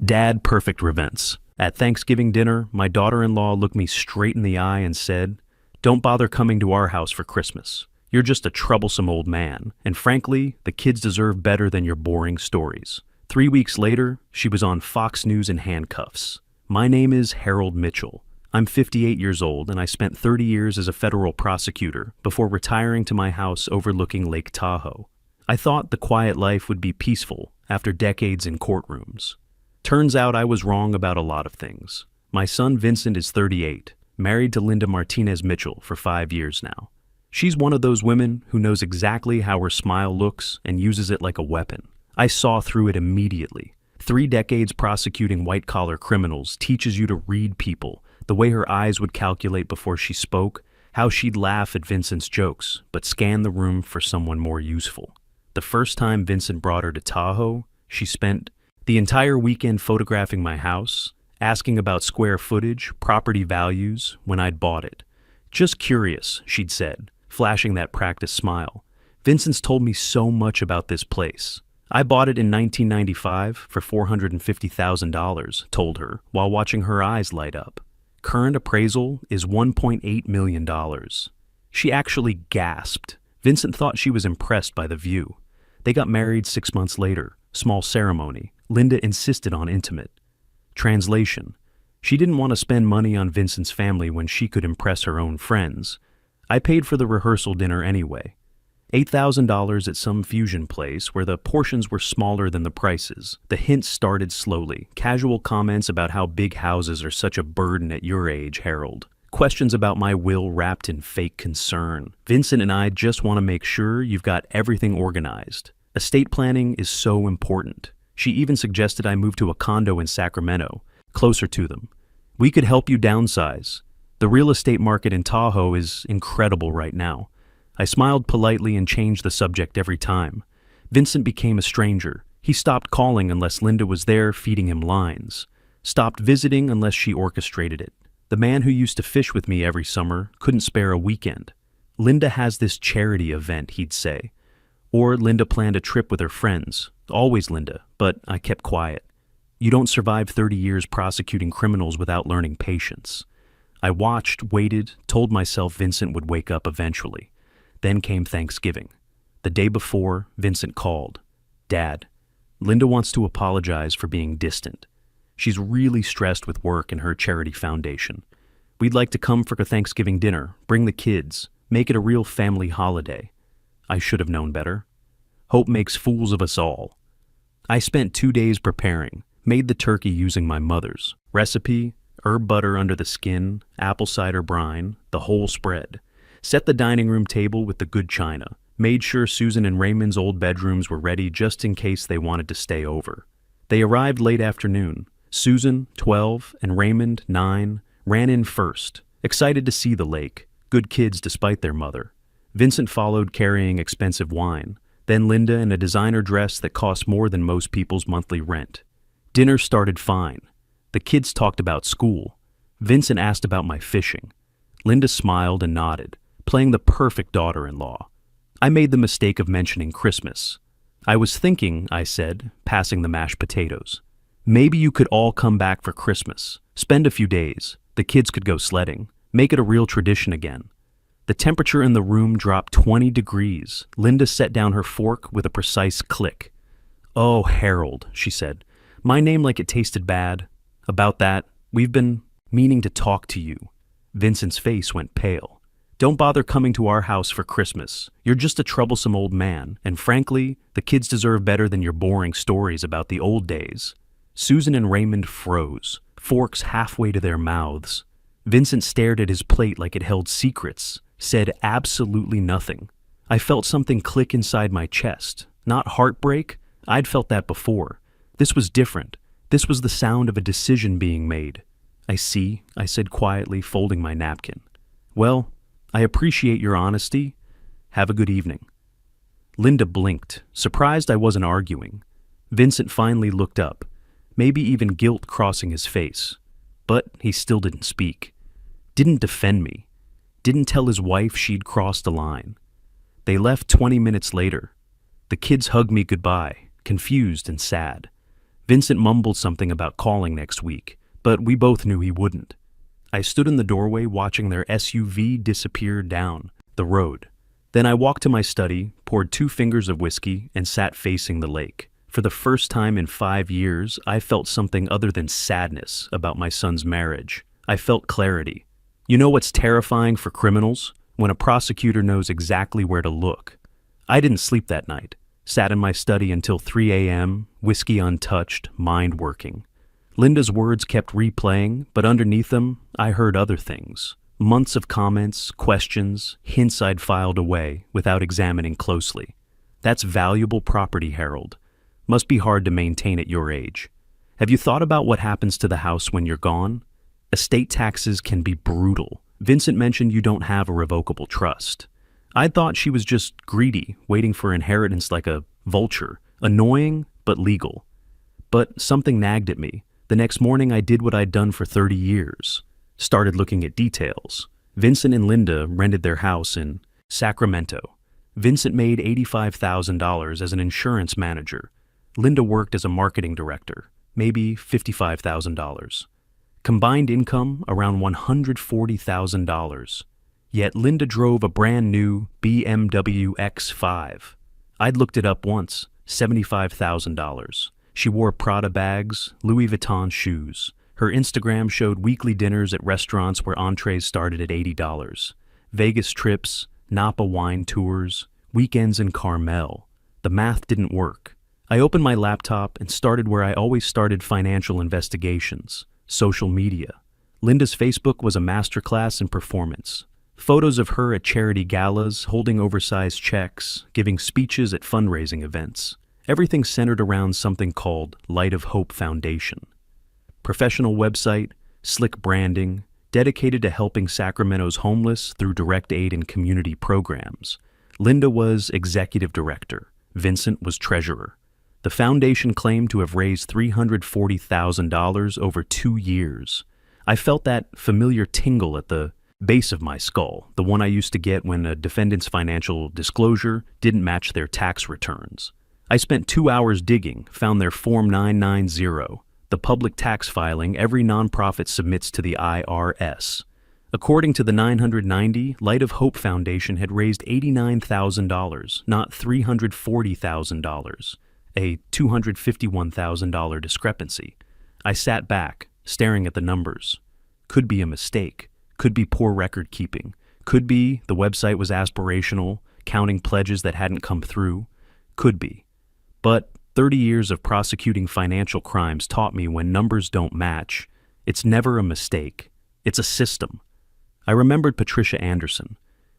Dadperfectrevenge. At Thanksgiving dinner, my daughter-in-law looked me straight in the eye and said, "Don't bother coming to our house for Christmas. You're just a troublesome old man, and frankly, the kids deserve better than your boring stories." 3 weeks later, she was on Fox News in handcuffs. My name is Harold Mitchell. I'm 58 years old, and I spent 30 years as a federal prosecutor before retiring to my house overlooking Lake Tahoe. I thought the quiet life would be peaceful after decades in courtrooms. Turns out I was wrong about a lot of things. My son Vincent is 38, married to Linda Martinez Mitchell for 5 years now. She's one of those women who knows exactly how her smile looks and uses it like a weapon. I saw through it immediately. 3 decades prosecuting white-collar criminals teaches you to read people, the way her eyes would calculate before she spoke, how she'd laugh at Vincent's jokes, but scan the room for someone more useful. The first time Vincent brought her to Tahoe, she spent the entire weekend photographing my house, asking about square footage, property values, when I'd bought it. "Just curious," she'd said, flashing that practiced smile. "Vincent's told me so much about this place. I bought it in 1995 for $450,000, told her, while watching her eyes light up. Current appraisal is $1.8 million. She actually gasped. Vincent thought she was impressed by the view. They got married 6 months later, small ceremony. Linda insisted on intimate. Translation: she didn't want to spend money on Vincent's family when she could impress her own friends. I paid for the rehearsal dinner anyway. $8,000 at some fusion place where the portions were smaller than the prices. The hints started slowly. Casual comments about how big houses are such a burden at your age, Harold. Questions about my will wrapped in fake concern. "Vincent and I just want to make sure you've got everything organized. Estate planning is so important." She even suggested I move to a condo in Sacramento, closer to them. "We could help you downsize. The real estate market in Tahoe is incredible right now." I smiled politely and changed the subject every time. Vincent became a stranger. He stopped calling unless Linda was there feeding him lines. Stopped visiting unless she orchestrated it. The man who used to fish with me every summer couldn't spare a weekend. "Linda has this charity event," he'd say. Or Linda planned a trip with her friends. Always Linda, but I kept quiet. You don't survive 30 years prosecuting criminals without learning patience. I watched, waited, told myself Vincent would wake up eventually. Then came Thanksgiving. The day before, Vincent called. "Dad, Linda wants to apologize for being distant. She's really stressed with work in her charity foundation. We'd like to come for a Thanksgiving dinner, bring the kids, make it a real family holiday." I should have known better. Hope makes fools of us all. I spent 2 days preparing, made the turkey using my mother's recipe, herb butter under the skin, apple cider brine, the whole spread. Set the dining room table with the good china, made sure Susan and Raymond's old bedrooms were ready just in case they wanted to stay over. They arrived late afternoon. Susan, 12, and Raymond, 9, ran in first, excited to see the lake, good kids despite their mother. Vincent followed carrying expensive wine, then Linda in a designer dress that cost more than most people's monthly rent. Dinner started fine. The kids talked about school. Vincent asked about my fishing. Linda smiled and nodded, playing the perfect daughter-in-law. I made the mistake of mentioning Christmas. "I was thinking," I said, passing the mashed potatoes. "Maybe you could all come back for Christmas. Spend a few days. The kids could go sledding. Make it a real tradition again." The temperature in the room dropped 20 degrees. Linda set down her fork with a precise click. "Oh, Harold," she said. "My name like it tasted bad. About that, we've been meaning to talk to you." Vincent's face went pale. "Don't bother coming to our house for Christmas. You're just a troublesome old man, and frankly, the kids deserve better than your boring stories about the old days." Susan and Raymond froze, forks halfway to their mouths. Vincent stared at his plate like it held secrets, said absolutely nothing. I felt something click inside my chest. Not heartbreak. I'd felt that before. This was different. This was the sound of a decision being made. "I see," I said quietly, folding my napkin. "Well, I appreciate your honesty. Have a good evening." Linda blinked, surprised I wasn't arguing. Vincent finally looked up, maybe even guilt crossing his face. But he still didn't speak. Didn't defend me. Didn't tell his wife she'd crossed a line. They left 20 minutes later. The kids hugged me goodbye, confused and sad. Vincent mumbled something about calling next week, but we both knew he wouldn't. I stood in the doorway watching their SUV disappear down the road. Then I walked to my study, poured 2 fingers of whiskey, and sat facing the lake. For the first time in 5 years, I felt something other than sadness about my son's marriage. I felt clarity. You know what's terrifying for criminals? When a prosecutor knows exactly where to look. I didn't sleep that night. Sat in my study until 3 a.m., whiskey untouched, mind working. Linda's words kept replaying, but underneath them, I heard other things. Months of comments, questions, hints I'd filed away without examining closely. That's valuable property, Harold. Must be hard to maintain at your age. Have you thought about what happens to the house when you're gone? Estate taxes can be brutal. Vincent mentioned you don't have a revocable trust. I thought she was just greedy, waiting for inheritance like a vulture. Annoying, but legal. But something nagged at me. The next morning I did what I'd done for 30 years. Started looking at details. Vincent and Linda rented their house in Sacramento. Vincent made $85,000 as an insurance manager. Linda worked as a marketing director, maybe $55,000. Combined income around $140,000. Yet Linda drove a brand new BMW X5. I'd looked it up once, $75,000. She wore Prada bags, Louis Vuitton shoes. Her Instagram showed weekly dinners at restaurants where entrees started at $80. Vegas trips, Napa wine tours, weekends in Carmel. The math didn't work. I opened my laptop and started where I always started: financial investigations, social media. Linda's Facebook was a masterclass in performance. Photos of her at charity galas, holding oversized checks, giving speeches at fundraising events. Everything centered around something called Light of Hope Foundation. Professional website, slick branding, dedicated to helping Sacramento's homeless through direct aid and community programs. Linda was executive director. Vincent was treasurer. The foundation claimed to have raised $340,000 over 2 years. I felt that familiar tingle at the base of my skull, the one I used to get when a defendant's financial disclosure didn't match their tax returns. I spent 2 hours digging, found their Form 990, the public tax filing every nonprofit submits to the IRS. According to the 990, Light of Hope Foundation had raised $89,000, not $340,000, a $251,000 discrepancy. I sat back, staring at the numbers. Could be a mistake. Could be poor record keeping. Could be the website was aspirational, counting pledges that hadn't come through. Could be. But 30 years of prosecuting financial crimes taught me when numbers don't match, it's never a mistake. It's a system. I remembered Patricia Anderson.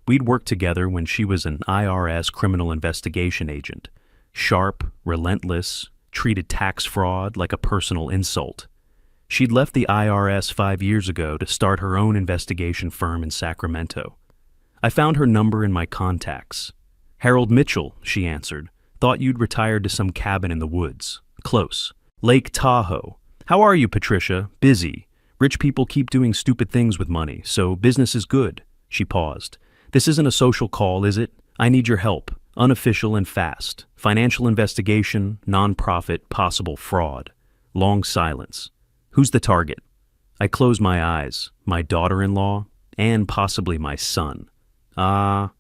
We'd worked together when she was an IRS criminal investigation agent. Sharp, relentless, treated tax fraud like a personal insult. She'd left the IRS 5 years ago to start her own investigation firm in Sacramento. I found her number in my contacts. Harold Mitchell, she answered. Thought you'd retired to some cabin in the woods. Close. Lake Tahoe. How are you, Patricia? Busy. Rich people keep doing stupid things with money, so business is good. She paused. This isn't a social call, is it? I need your help. Unofficial and fast. Financial investigation, nonprofit, possible fraud. Long silence. Who's the target? I closed my eyes. My daughter-in-law, and possibly my son. Her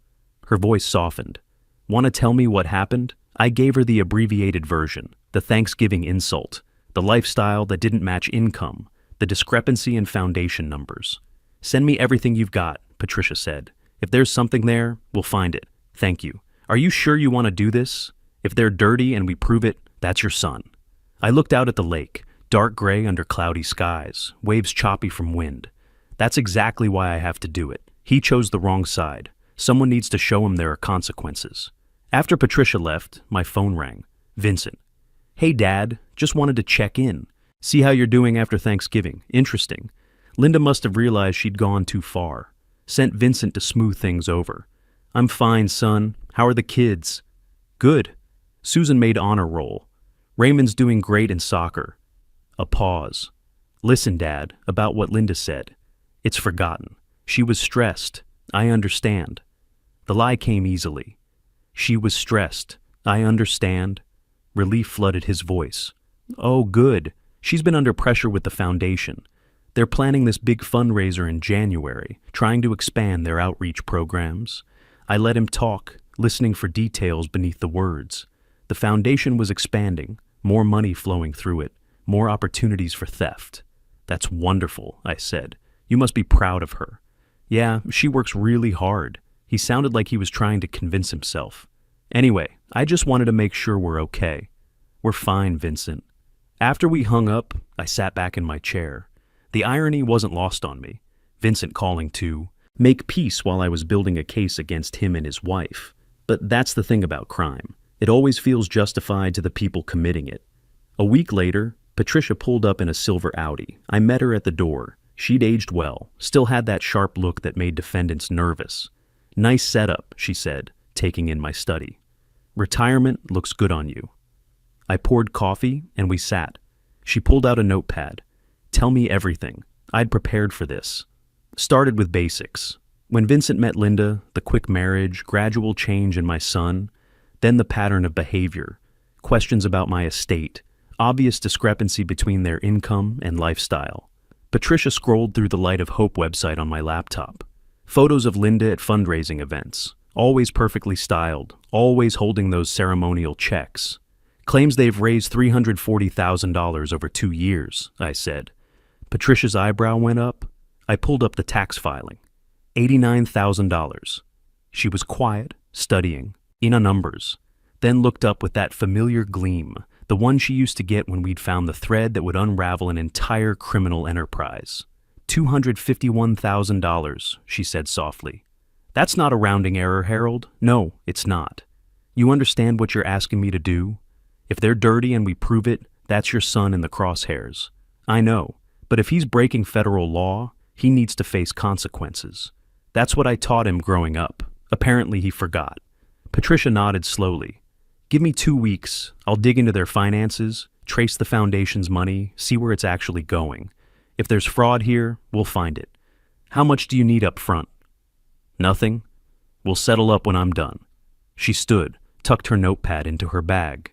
voice softened. Want to tell me what happened? I gave her the abbreviated version, the Thanksgiving insult, the lifestyle that didn't match income, the discrepancy in foundation numbers. Send me everything you've got, Patricia said. If there's something there, we'll find it. Thank you. Are you sure you want to do this? If they're dirty and we prove it, that's your son. I looked out at the lake, dark gray under cloudy skies, waves choppy from wind. That's exactly why I have to do it. He chose the wrong side. Someone needs to show him there are consequences. After Patricia left, my phone rang. Vincent. Hey, Dad. Just wanted to check in. See how you're doing after Thanksgiving. Interesting. Linda must have realized she'd gone too far. Sent Vincent to smooth things over. I'm fine, son. How are the kids? Good. Susan made honor roll. Raymond's doing great in soccer. A pause. Listen, Dad, about what Linda said. It's forgotten. She was stressed. I understand. The lie came easily. She was stressed. I understand. Relief flooded his voice. Oh, good. She's been under pressure with the foundation. They're planning this big fundraiser in January, trying to expand their outreach programs. I let him talk, listening for details beneath the words. The foundation was expanding, more money flowing through it, more opportunities for theft. That's wonderful, I said. You must be proud of her. Yeah, she works really hard. He sounded like he was trying to convince himself. Anyway, I just wanted to make sure we're okay. We're fine, Vincent. After we hung up, I sat back in my chair. The irony wasn't lost on me. Vincent calling to make peace while I was building a case against him and his wife. But that's the thing about crime. It always feels justified to the people committing it. A week later, Patricia pulled up in a silver Audi. I met her at the door. She'd aged well, still had that sharp look that made defendants nervous. Nice setup, she said, taking in my study. Retirement looks good on you. I poured coffee and we sat. She pulled out a notepad. Tell me everything. I'd prepared for this. Started with basics. When Vincent met Linda, the quick marriage, gradual change in my son, then the pattern of behavior, questions about my estate, obvious discrepancy between their income and lifestyle. Patricia scrolled through the Light of Hope website on my laptop. Photos of Linda at fundraising events, always perfectly styled, always holding those ceremonial checks. Claims they've raised $340,000 over 2 years, I said. Patricia's eyebrow went up. I pulled up the tax filing. $89,000. She was quiet, studying, in on numbers, then looked up with that familiar gleam, the one she used to get when we'd found the thread that would unravel an entire criminal enterprise. $251,000, she said softly. That's not a rounding error, Harold. No, it's not. You understand what you're asking me to do? If they're dirty and we prove it, that's your son in the crosshairs. I know, but if he's breaking federal law, he needs to face consequences. That's what I taught him growing up. Apparently he forgot. Patricia nodded slowly. Give me 2 weeks. I'll dig into their finances, trace the foundation's money, see where it's actually going. If there's fraud here, we'll find it. How much do you need up front? Nothing. We'll settle up when I'm done. She stood, tucked her notepad into her bag.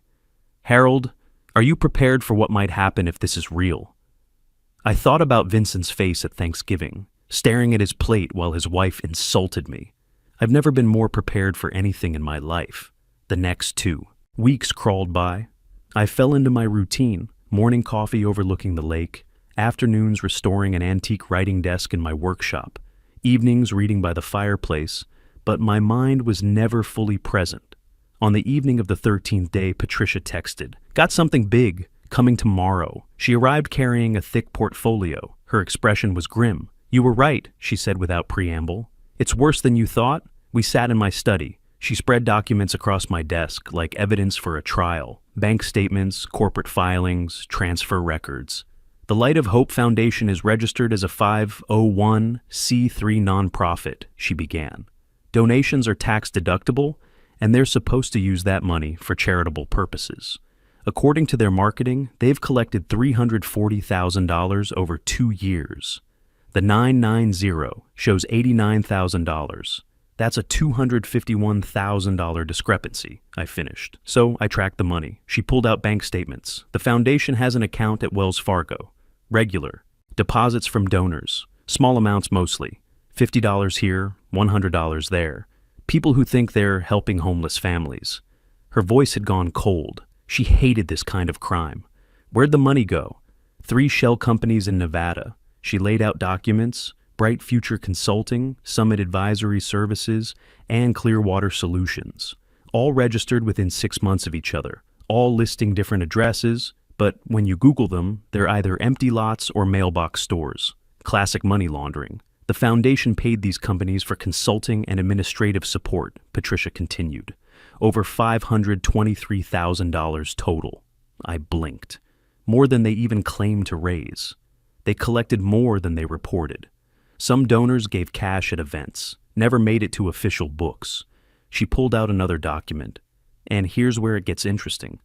Harold, are you prepared for what might happen if this is real? I thought about Vincent's face at Thanksgiving, staring at his plate while his wife insulted me. I've never been more prepared for anything in my life. The next 2 weeks crawled by. I fell into my routine, morning coffee overlooking the lake, afternoons restoring an antique writing desk in my workshop, evenings reading by the fireplace, but my mind was never fully present. On the evening of the 13th day, Patricia texted, "Got something big, coming tomorrow." She arrived carrying a thick portfolio. Her expression was grim. "You were right," she said without preamble. "It's worse than you thought." We sat in my study. She spread documents across my desk like evidence for a trial. Bank statements, corporate filings, transfer records. The Light of Hope Foundation is registered as a 501c3 nonprofit, she began. Donations are tax deductible, and they're supposed to use that money for charitable purposes. According to their marketing, they've collected $340,000 over 2 years. The 990 shows $89,000. That's a $251,000 discrepancy, I finished. So I tracked the money. She pulled out bank statements. The foundation has an account at Wells Fargo. Regular. Deposits from donors. Small amounts mostly. $50 here, $100 there. People who think they're helping homeless families. Her voice had gone cold. She hated this kind of crime. Where'd the money go? 3 shell companies in Nevada. She laid out documents, Bright Future Consulting, Summit Advisory Services, and Clearwater Solutions. All registered within 6 months of each other, all listing different addresses, but when you Google them, they're either empty lots or mailbox stores. Classic money laundering. The foundation paid these companies for consulting and administrative support, Patricia continued. Over $523,000 total. I blinked. More than they even claimed to raise. They collected more than they reported. Some donors gave cash at events, never made it to official books. She pulled out another document. And here's where it gets interesting.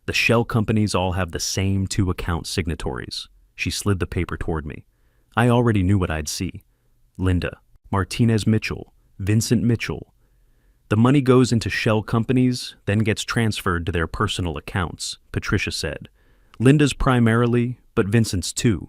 The shell companies all have the same 2 account signatories. She slid the paper toward me. I already knew what I'd see. Linda, Martinez Mitchell, Vincent Mitchell. The money goes into shell companies, then gets transferred to their personal accounts, Patricia said. Linda's primarily, but Vincent's too.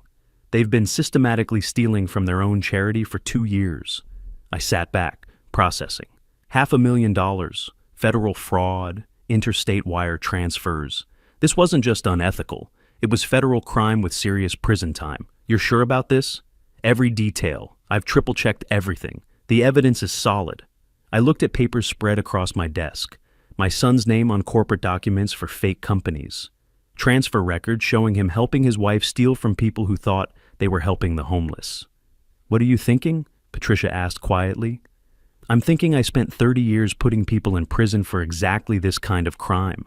They've been systematically stealing from their own charity for 2 years. I sat back, processing. $500,000, federal fraud, interstate wire transfers. This wasn't just unethical. It was federal crime with serious prison time. You're sure about this? Every detail. I've triple-checked everything. The evidence is solid. I looked at papers spread across my desk. My son's name on corporate documents for fake companies. Transfer records showing him helping his wife steal from people who thought they were helping the homeless. "What are you thinking?" Patricia asked quietly. "I'm thinking I spent 30 years putting people in prison for exactly this kind of crime.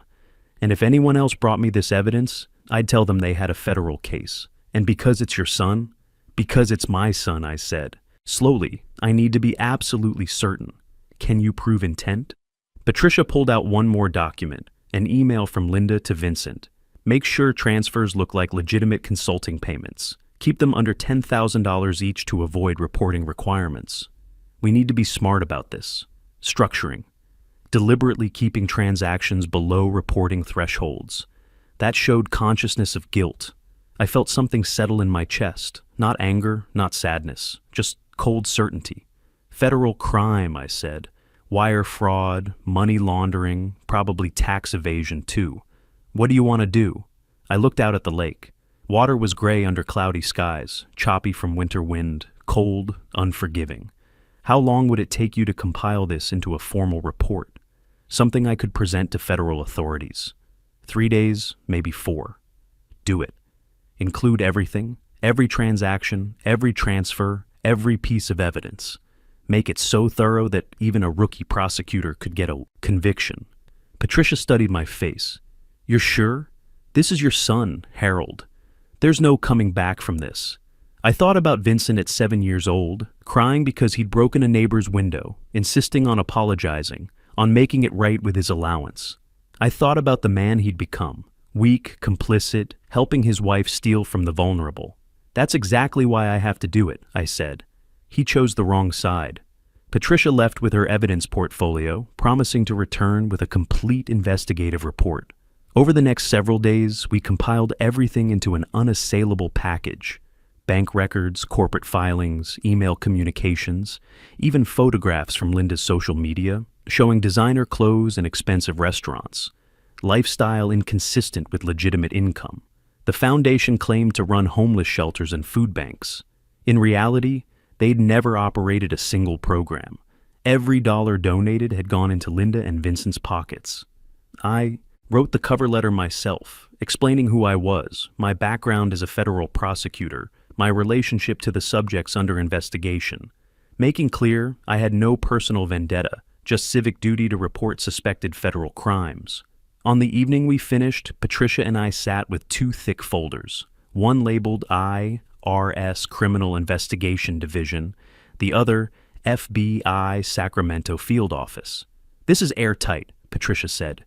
And if anyone else brought me this evidence, I'd tell them they had a federal case. And because it's your son? Because it's my son," I said. Slowly, I need to be absolutely certain. Can you prove intent? Patricia pulled out one more document, an email from Linda to Vincent. "Make sure transfers look like legitimate consulting payments. Keep them under $10,000 each to avoid reporting requirements. We need to be smart about this. Structuring. Deliberately keeping transactions below reporting thresholds. That showed consciousness of guilt. I felt something settle in my chest. Not anger, not sadness, just cold certainty. Federal crime, I said. Wire fraud, money laundering, probably tax evasion too. What do you want to do? I looked out at the lake. Water was gray under cloudy skies, choppy from winter wind, cold, unforgiving. How long would it take you to compile this into a formal report? Something I could present to federal authorities. 3 days, maybe 4. Do it. Include everything, every transaction, every transfer, every piece of evidence. Make it so thorough that even a rookie prosecutor could get a conviction. Patricia studied my face. "You're sure? This is your son, Harold. There's no coming back from this." I thought about Vincent at 7 years old, crying because he'd broken a neighbor's window, insisting on apologizing, on making it right with his allowance. I thought about the man he'd become, weak, complicit, helping his wife steal from the vulnerable. "That's exactly why I have to do it," I said. He chose the wrong side. Patricia left with her evidence portfolio, promising to return with a complete investigative report. Over the next several days, we compiled everything into an unassailable package. Bank records, corporate filings, email communications, even photographs from Linda's social media, showing designer clothes and expensive restaurants. Lifestyle inconsistent with legitimate income. The foundation claimed to run homeless shelters and food banks. In reality, they'd never operated a single program. Every dollar donated had gone into Linda and Vincent's pockets. I wrote the cover letter myself, explaining who I was, my background as a federal prosecutor, my relationship to the subjects under investigation, making clear I had no personal vendetta, just civic duty to report suspected federal crimes. On the evening we finished, Patricia and I sat with 2 thick folders, one labeled IRS Criminal Investigation Division, the other FBI Sacramento Field Office. "This is airtight," Patricia said.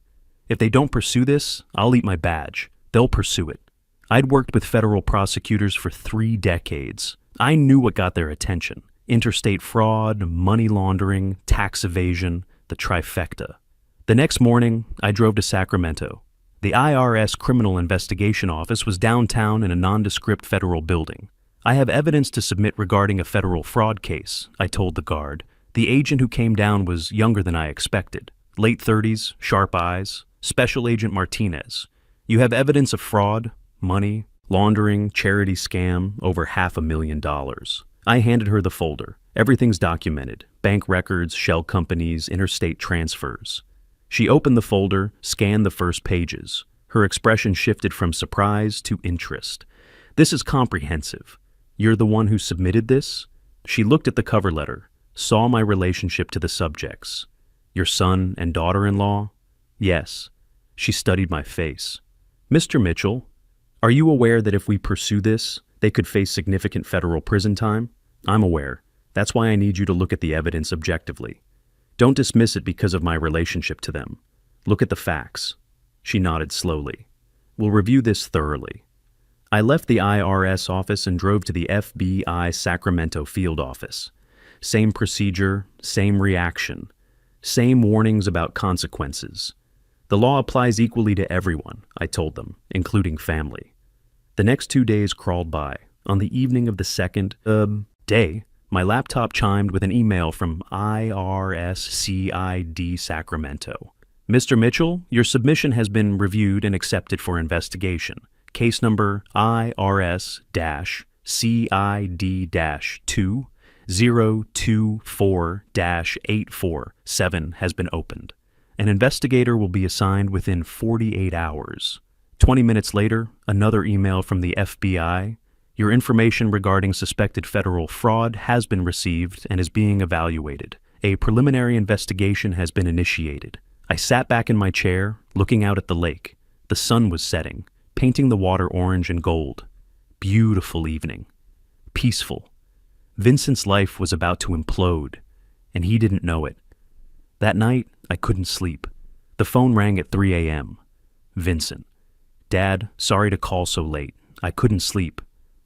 "If they don't pursue this, I'll eat my badge. They'll pursue it." I'd worked with federal prosecutors for 3 decades. I knew what got their attention. Interstate fraud, money laundering, tax evasion, the trifecta. The next morning, I drove to Sacramento. The IRS Criminal Investigation Office was downtown in a nondescript federal building. "I have evidence to submit regarding a federal fraud case," I told the guard. The agent who came down was younger than I expected. Late 30s, sharp eyes. "Special Agent Martinez. You have evidence of fraud, money, laundering, charity scam, over $500,000. I handed her the folder. Everything's documented. Bank records, shell companies, interstate transfers. She opened the folder, scanned the first pages. Her expression shifted from surprise to interest. "This is comprehensive. You're the one who submitted this?" She looked at the cover letter, saw my relationship to the subjects. "Your son and daughter-in-law?" "Yes." She studied my face. "Mr. Mitchell, are you aware that if we pursue this, they could face significant federal prison time?" "I'm aware. That's why I need you to look at the evidence objectively. Don't dismiss it because of my relationship to them. Look at the facts." She nodded slowly. "We'll review this thoroughly." I left the IRS office and drove to the FBI Sacramento Field Office. Same procedure, same reaction, same warnings about consequences. The law applies equally to everyone, I told them, including family. The next 2 days crawled by. On the evening of the second day, my laptop chimed with an email from IRSCID Sacramento. Mr. Mitchell, your submission has been reviewed and accepted for investigation. Case number IRS-CID-2-024-847 has been opened. An investigator will be assigned within 48 hours. 20 minutes later, another email from the FBI. Your information regarding suspected federal fraud has been received and is being evaluated. A preliminary investigation has been initiated. I sat back in my chair, looking out at the lake. The sun was setting, painting the water orange and gold. Beautiful evening. Peaceful. Vincent's life was about to implode, and he didn't know it. That night, I couldn't sleep. The phone rang at 3 a.m. Vincent. Dad, sorry to call so late. I couldn't sleep.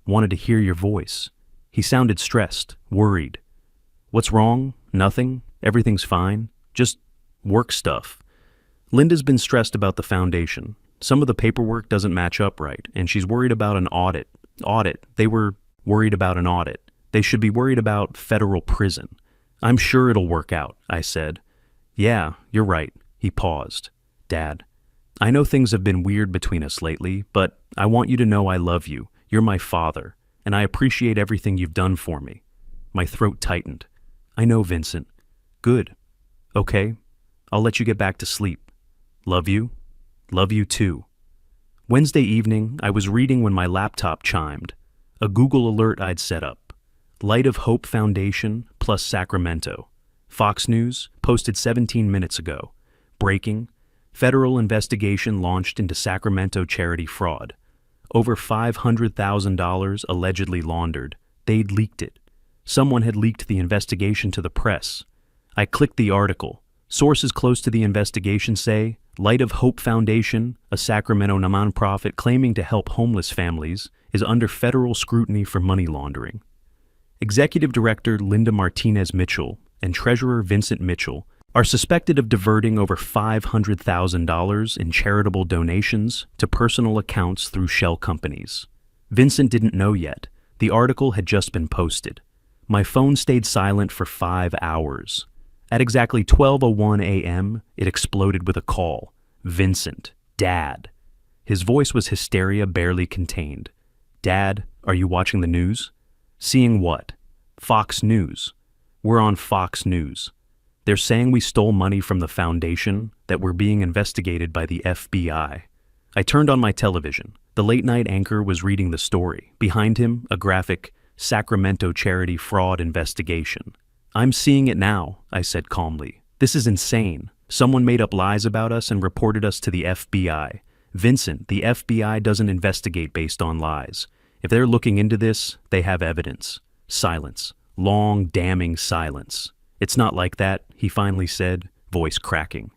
Wanted to hear your voice. He sounded stressed, worried. What's wrong? Nothing? Everything's fine? Just work stuff. Linda's been stressed about the foundation. Some of the paperwork doesn't match up right, and she's worried about an audit. They were worried about an audit. They should be worried about federal prison. I'm sure it'll work out, I said. Yeah, you're right. He paused. Dad, I know things have been weird between us lately, but I want you to know I love you. You're my father, and I appreciate everything you've done for me. My throat tightened. I know, Vincent. Good. Okay, I'll let you get back to sleep. Love you. Love you too. Wednesday evening, I was reading when my laptop chimed. A Google alert I'd set up. Light of Hope Foundation plus Sacramento. Fox News posted 17 minutes ago. Breaking. Federal investigation launched into Sacramento charity fraud. Over $500,000 allegedly laundered. They'd leaked it. Someone had leaked the investigation to the press. I clicked the article. Sources close to the investigation say, Light of Hope Foundation, a Sacramento nonprofit claiming to help homeless families, is under federal scrutiny for money laundering. Executive Director Linda Martinez Mitchell and Treasurer Vincent Mitchell are suspected of diverting over $500,000 in charitable donations to personal accounts through shell companies. Vincent didn't know yet. The article had just been posted. My phone stayed silent for 5 hours. At exactly 12:01 a.m., it exploded with a call. Vincent. Dad. His voice was hysteria barely contained. Dad, are you watching the news? Seeing what? Fox News. We're on Fox News. They're saying we stole money from the foundation, that we're being investigated by the FBI. I turned on my television. The late-night anchor was reading the story. Behind him, a graphic, Sacramento charity fraud investigation. I'm seeing it now, I said calmly. This is insane. Someone made up lies about us and reported us to the FBI. Vincent, the FBI doesn't investigate based on lies. If they're looking into this, they have evidence. Silence. Long, damning silence. It's not like that, he finally said, voice cracking.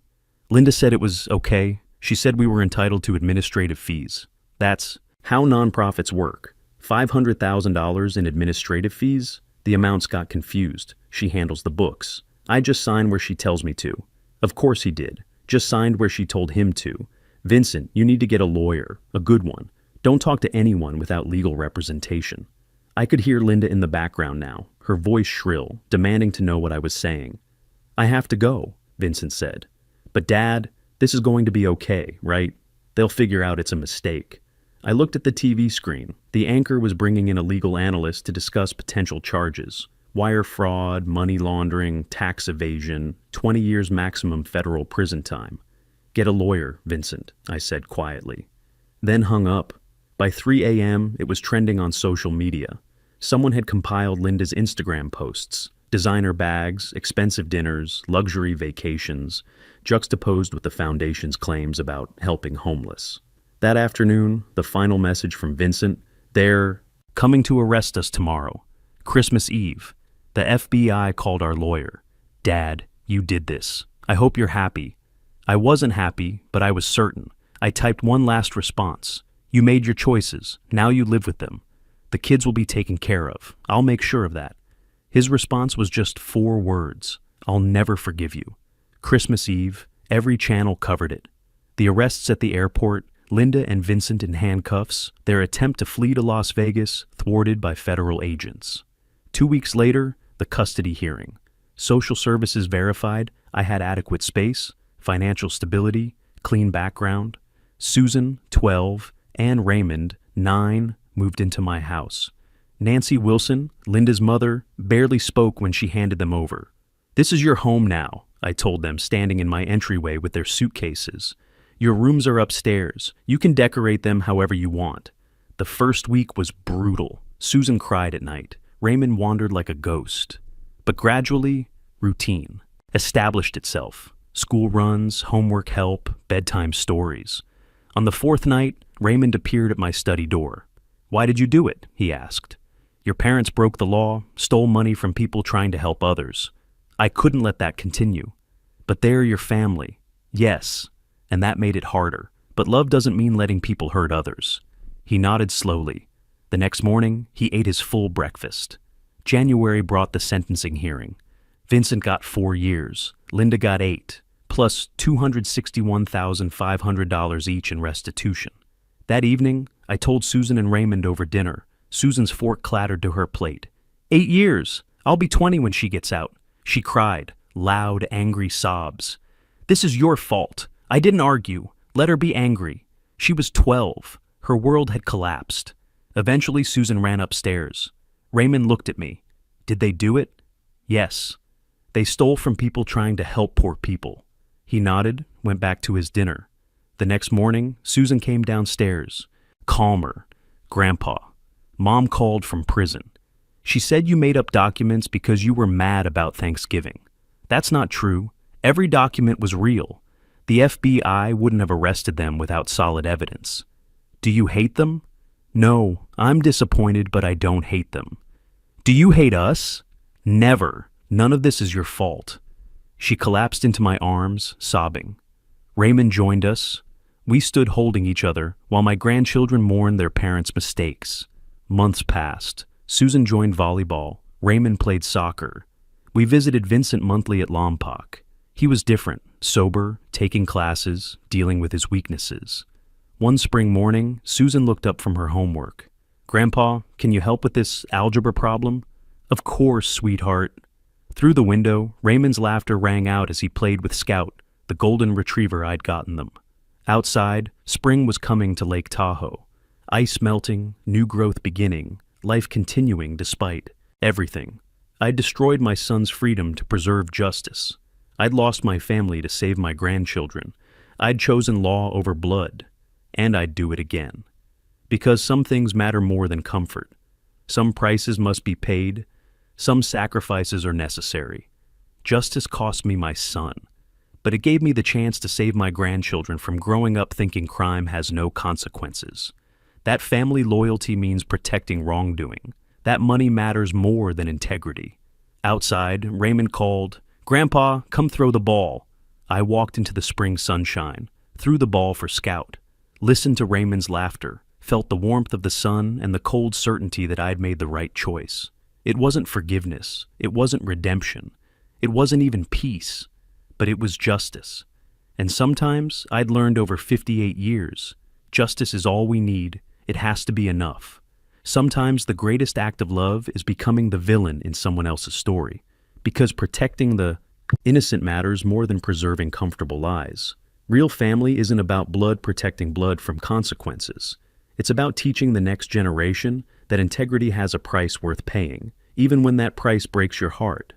Linda said it was okay. She said we were entitled to administrative fees. That's how nonprofits work. $500,000 in administrative fees? The amounts got confused. She handles the books. I just signed where she tells me to. Of course he did. Just signed where she told him to. Vincent, you need to get a lawyer. A good one. Don't talk to anyone without legal representation. I could hear Linda in the background now, her voice shrill, demanding to know what I was saying. I have to go, Vincent said. But Dad, this is going to be okay, right? They'll figure out it's a mistake. I looked at the TV screen. The anchor was bringing in a legal analyst to discuss potential charges. Wire fraud, money laundering, tax evasion, 20 years maximum federal prison time. Get a lawyer, Vincent, I said quietly. Then hung up. By 3 a.m., it was trending on social media. Someone had compiled Linda's Instagram posts. Designer bags, expensive dinners, luxury vacations, juxtaposed with the foundation's claims about helping homeless. That afternoon, the final message from Vincent, they're coming to arrest us tomorrow. Christmas Eve. The FBI called our lawyer. Dad, you did this. I hope you're happy. I wasn't happy, but I was certain. I typed one last response. You made your choices. Now you live with them. The kids will be taken care of. I'll make sure of that. His response was just 4 words. I'll never forgive you. Christmas Eve, every channel covered it. The arrests at the airport, Linda and Vincent in handcuffs, their attempt to flee to Las Vegas thwarted by federal agents. 2 weeks later, the custody hearing. Social services verified I had adequate space, financial stability, clean background. Susan, 12, and Raymond, 9, moved into my house. Nancy Wilson, Linda's mother, barely spoke when she handed them over. "This is your home now," I told them, standing in my entryway with their suitcases. "Your rooms are upstairs. You can decorate them however you want." The first week was brutal. Susan cried at night. Raymond wandered like a ghost. But gradually, routine established itself. School runs, homework help, bedtime stories. On the fourth night, Raymond appeared at my study door. "Why did you do it?" he asked. "Your parents broke the law, stole money from people trying to help others. I couldn't let that continue. But they're your family." "Yes," and that made it harder. But love doesn't mean letting people hurt others. He nodded slowly. The next morning, he ate his full breakfast. January brought the sentencing hearing. Vincent got 4 years. Linda got 8, plus $261,500 each in restitution. That evening, I told Susan and Raymond over dinner. Susan's fork clattered to her plate. 8 years! I'll be 20 when she gets out. She cried, loud, angry sobs. "This is your fault. I didn't argue. Let her be angry." She was 12. Her world had collapsed. Eventually, Susan ran upstairs. Raymond looked at me. "Did they do it?" "Yes. They stole from people trying to help poor people." He nodded, went back to his dinner. The next morning, Susan came downstairs. Calmer. "Grandpa, Mom called from prison. She said you made up documents because you were mad about Thanksgiving. That's not true. Every document was real. The FBI wouldn't have arrested them without solid evidence." "Do you hate them?" "No, I'm disappointed, but I don't hate them." "Do you hate us?" "Never. None of this is your fault." She collapsed into my arms, sobbing. Raymond joined us. We stood holding each other while my grandchildren mourned their parents' mistakes. Months passed. Susan joined volleyball. Raymond played soccer. We visited Vincent monthly at Lompoc. He was different, sober, taking classes, dealing with his weaknesses. One spring morning, Susan looked up from her homework. "Grandpa, can you help with this algebra problem?" "Of course, sweetheart." Through the window, Raymond's laughter rang out as he played with Scout, the golden retriever I'd gotten them. Outside, spring was coming to Lake Tahoe. Ice melting, new growth beginning, life continuing despite everything. I'd destroyed my son's freedom to preserve justice. I'd lost my family to save my grandchildren. I'd chosen law over blood. And I'd do it again. Because some things matter more than comfort. Some prices must be paid. Some sacrifices are necessary. Justice cost me my son, but it gave me the chance to save my grandchildren from growing up thinking crime has no consequences. That family loyalty means protecting wrongdoing. That money matters more than integrity. Outside, Raymond called, "Grandpa, come throw the ball." I walked into the spring sunshine, threw the ball for Scout, listened to Raymond's laughter, felt the warmth of the sun and the cold certainty that I'd made the right choice. It wasn't forgiveness. It wasn't redemption. It wasn't even peace. But it was justice. And sometimes, I'd learned over 58 years, justice is all we need. It has to be enough. Sometimes the greatest act of love is becoming the villain in someone else's story, because protecting the innocent matters more than preserving comfortable lies. Real family isn't about blood protecting blood from consequences. It's about teaching the next generation that integrity has a price worth paying, even when that price breaks your heart.